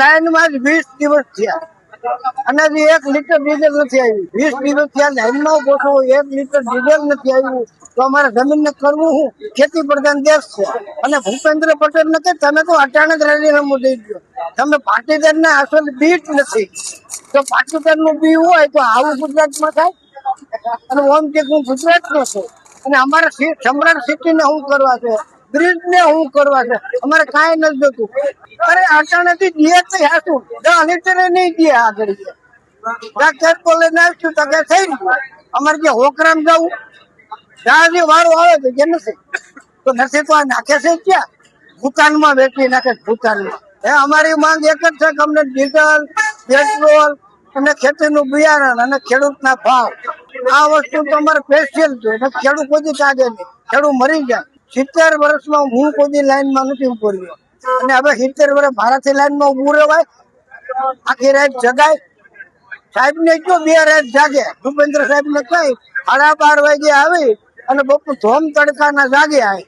Line માં 20 દિવસ થયા અને 1 લીટર ડીઝલ નથી આવ્યું. 20 દિવસ થયા લાઈન માં પોસો 1 લીટર ડીઝલ નથી આવ્યું તો અમારે જમીન ને કરવું શું? ખેતી પ્રધાન દેશ છે અને ભૂપેન્દ્ર પટેલ ને કે તમે તો અચાનક રાજીનામું દઈ દો. તમે પાટીદાર ને અસલ બીટ નથી તો પાટીદાર નું બી હોય તો આવું ગુજરાતમાં થાય. અને ઓમ કે હું ગુજરાત નો છું અને અમારે સમ્રાટ સિટી ને શું કરવા છે, બ્રિજ ને શું કરવા છે, અમારે કાંઈ નથી જોતું. અરે અચાનક દિયે તો હાસું 10 લીટર નહીં દે આગળ ખેત લઈને આવશું તો કે થઈ ગયું. અમારે જે હોકરામ જવું જ્યાં વારો આવે તો કે નથી તો નથી તો આ નાખે છે ક્યાં? ભૂતાનમાં વેચી નાખે ભૂતાનમાં. અમારી માંગ એક જ છે કે અમને ડીઝલ, પેટ્રોલ અને ખેતીનું બિયારણ અને ખેડૂતના ભાવ આ વસ્તુ તો અમારે સ્પેશિયલ છે. ખેડૂત કોઈ કાઢે નહીં, ખેડૂત મરી જાય. 70 વર્ષમાં હું કોઈ લાઈનમાં નથી ઉભો રહ્યો અને હવે 70 વર્ષ મારાથી લાઈનમાં ઉભું રહેવાય? આખી રાત જગાય સાહેબ ને કયો 2 રાત જાગે. ભૂપેન્દ્ર સાહેબ ને કઈ 12:30 વાગે આવી અને બપોર ધોમ તડકાના જાગે આવે.